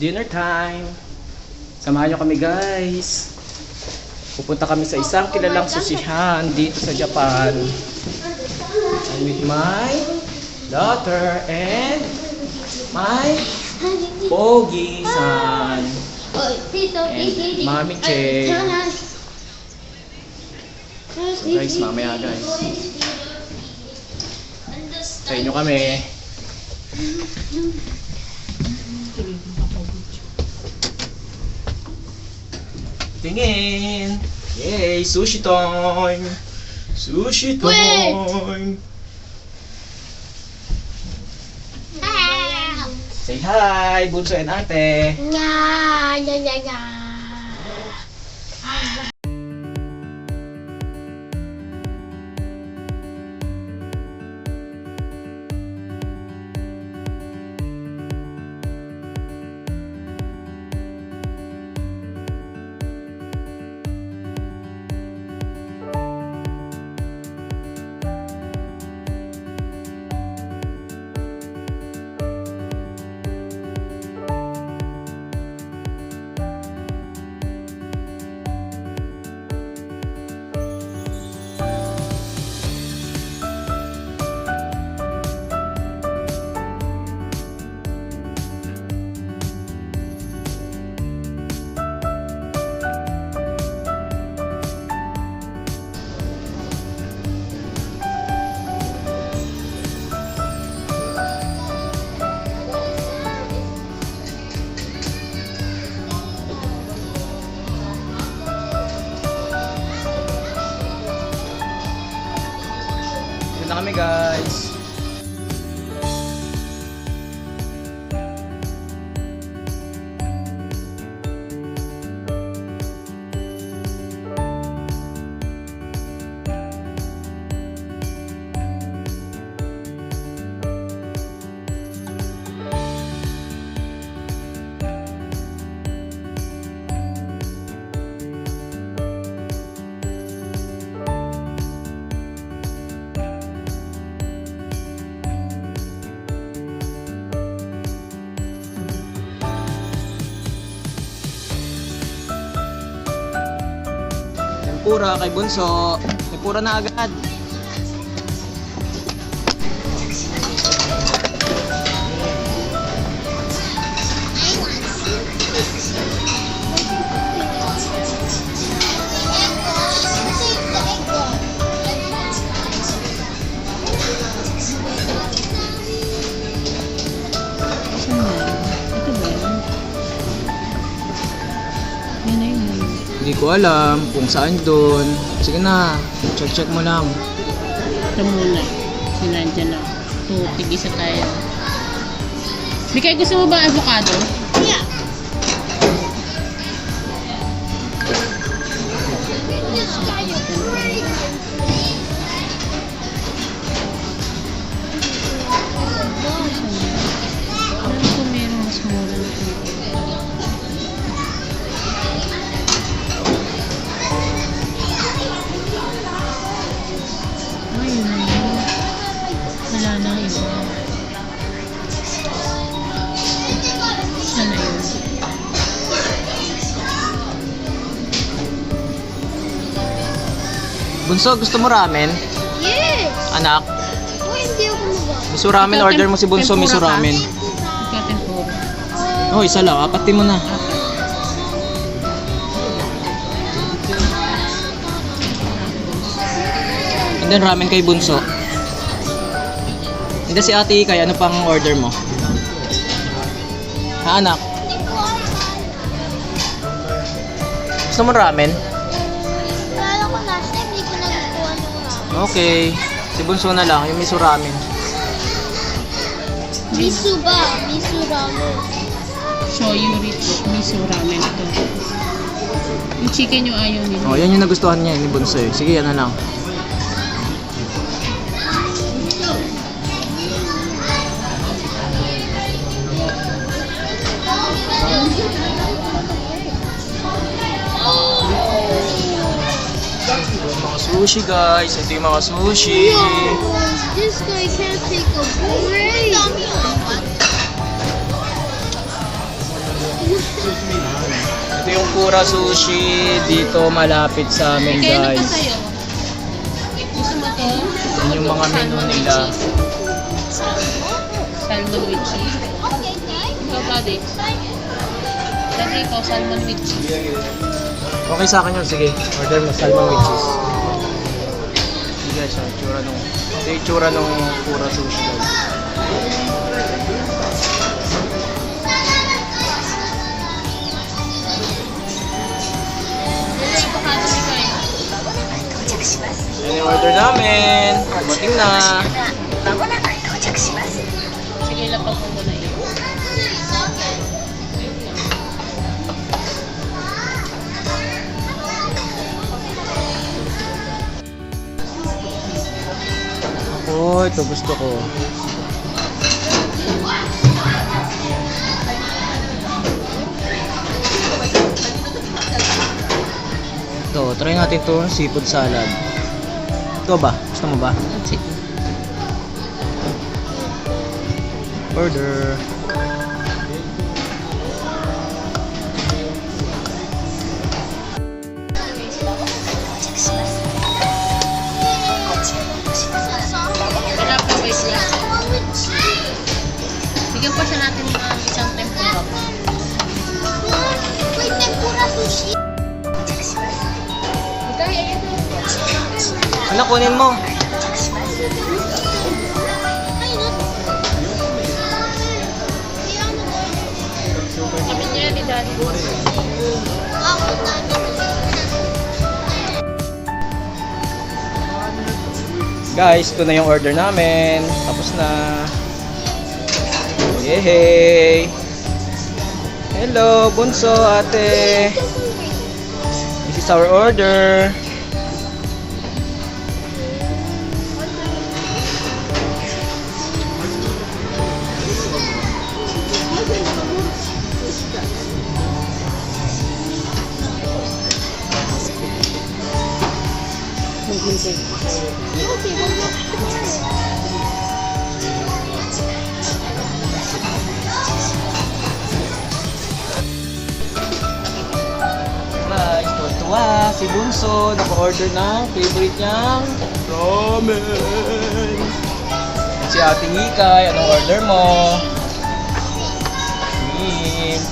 dinner time. Samahan nyo kami guys. Pupunta kami sa isang kilalang susihan dito sa Japan. I'm with my daughter and my pogi-san. And Mami Che. So guys, mamaya guys. Sa inyo kami. Tingin! Yay! Sushi time! Sushi time! Say hi! Bunso and ate! Na kami guys. Tempura kay Bunso. Tempura na agad. Hindi ko alam kung saan doon. Sige na, check mo lang. Ito muna. Sinadya lang. Ito, tig-isa tayo. Mikay, gusto mo ba avocado? Yeah. Alam ko meron mas mura na ito. Wala na iba. Sana yun. Bunso, gusto mo ramen? Yes! Anak? Oh, hindi ako mag- Miso ramen, order mo si Bunso, miso Tempura ka? ramen. Ikaw tempura. Oh, isa lang, apatin mo na. And then ramen kay Bunso. And then si ate Ikay, ano pang order mo? Ha anak? Gusto mo ramen? Kala ko last time, hindi ko nagkukuha ng ramen. Okay. Si Bunso na lang, yung miso ramen. Miso ba? Miso ramen. Shoyu rich miso ramen ito. Yung chicken yung ayaw nila. Oh, yan yung nagustuhan niya ni Bunso eh. Sige, yan na lang. Mga sushi guys, ito yung mga sushi. This guy can't take a break. Ito yung Kura Sushi dito malapit sa amin, Kaya pa guys. sa'yo. Gusto mo to? Yan yung mga menu nila. Salmon with cheese. Okay, guys. Ikaw, buddy. Daddy, ikaw, salmon with cheese. Okay sa akin yun, sige. Order mo salmon with cheese. Hindi guys, yung itsura nung, ito yung itsura nung Kura Sushi, guys. Wala yung avocado ni Kai. Yan yung order namin. Dumating na. Sige, lapag mo muna yun. Oh, ito gusto ko. Ito, try natin to seafood salad. Ito ba? Gusto mo ba? Sige. Order. Wala pa, wait lang. Bigyan pa siya natin ng isang tempura. Wait, tempura sushi. Kaya yun. Ano, kunin mo? Sabi niya ni Daddy. Guys, ito na yung order namin. Tapos na. Yehey! Hello, bunso, ate. This is our order. Guys, tuwa si Bunso. Naka-order ng favorite niyang ramen. Si Ate Hikay, anong order mo? Shrimp.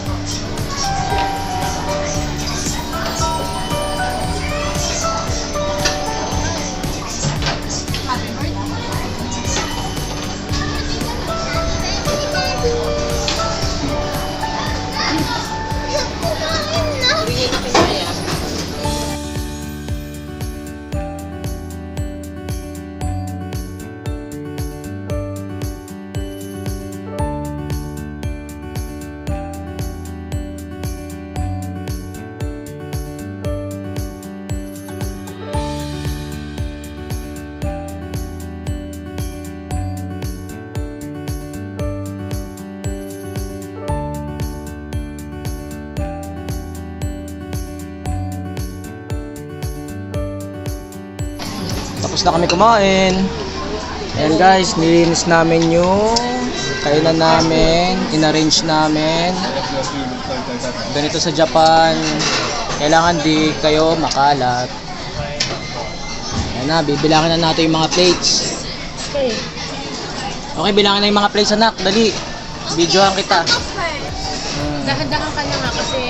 Bigyan natin kaya. Tapos na kami kumain. Ayan guys, nilinis namin yung kainan namin, inarrange namin. Ganito sa Japan, kailangan di kayo makalat. Ayan na, bibilangin na natin yung mga plates. Okay. Okay, bilangin na yung mga plates, anak. Dali, videohan kita. Dahan-dahan ka na nga kasi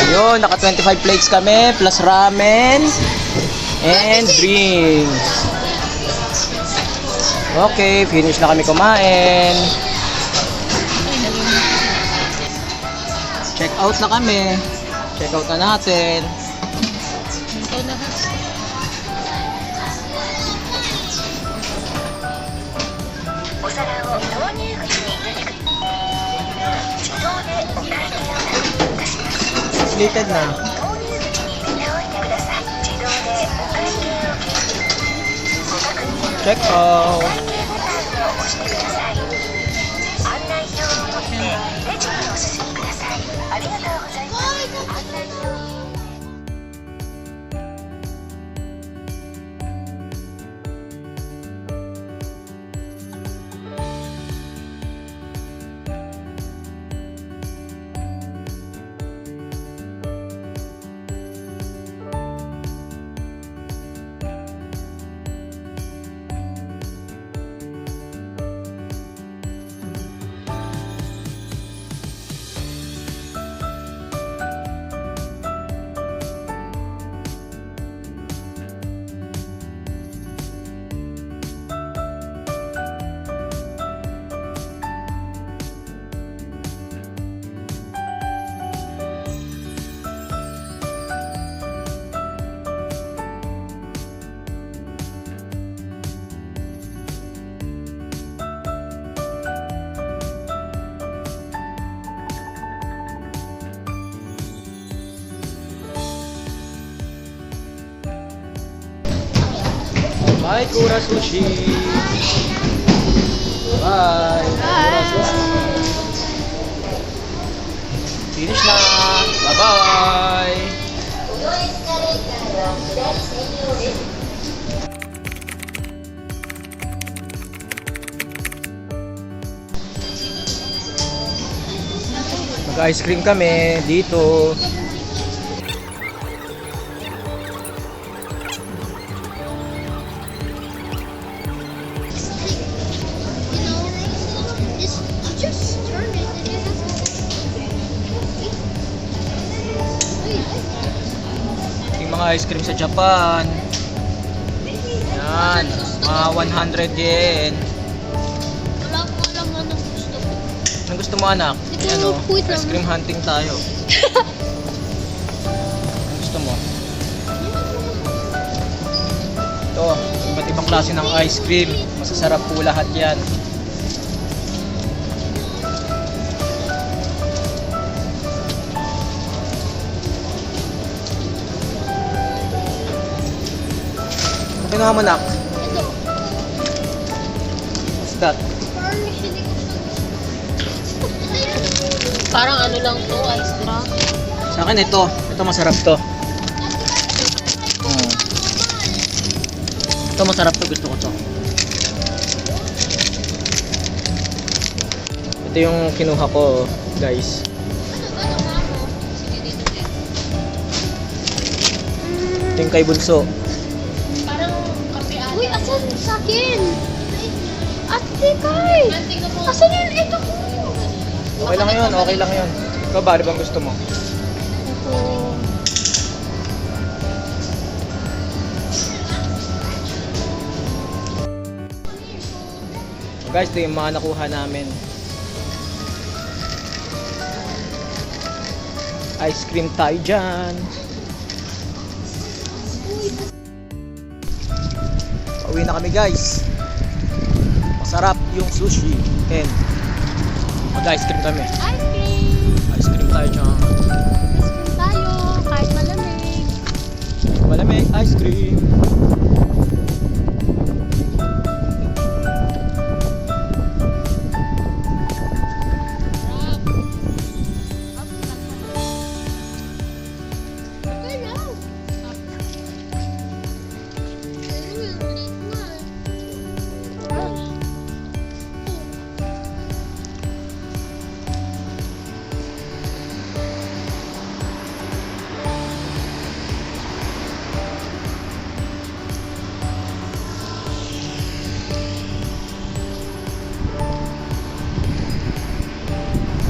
Yun, naka 25 plates kami, plus ramen and drinks. Okay, finish na kami kumain. Check out na kami. Check out na natin. ikaw na ha. Slated na. check out. Bye, Kura Sushi. Bye, Kura Sushi. Finish na. Bye-bye. Mag-ice cream kami dito. Just turn it and it has Yung mga ice cream sa Japan. Yan, mga 100 yen. Wala ko alam anong gusto ko. Anong gusto mo, anak? Ito, Ano, wait lang. ice cream hunting tayo. Anong gusto mo? Ito, iba't ibang klase ng ice cream. Masasarap po lahat yan. Ano kinuha mo, nak? Ito. What's that? Parang hindi ko siya. Parang ano lang to, ice cream. Sa akin ito. Ito masarap to. Ito masarap to. Gusto ko to. Ito yung kinuha ko, guys. Sige, dito din. Ito yung kay Bunso. Parang kape ata. Uy, asan sa akin? Ate Kai! Anting ka po. Asan yun? Ito ko! Okay lang yun, okay lang yun. Ikaw ba, ano bang gusto mo? Ito. Guys, ito yung mga nakuha namin. Ice cream tayo dyan. Pauwi na kami, guys. Masarap yung sushi. And mag-ice cream kami. Ice cream! Ice cream tayo dyan. Ice cream tayo, kahit malamig. Malamig ice cream. Okay lang.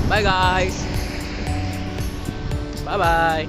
Bye, guys. Bye-bye.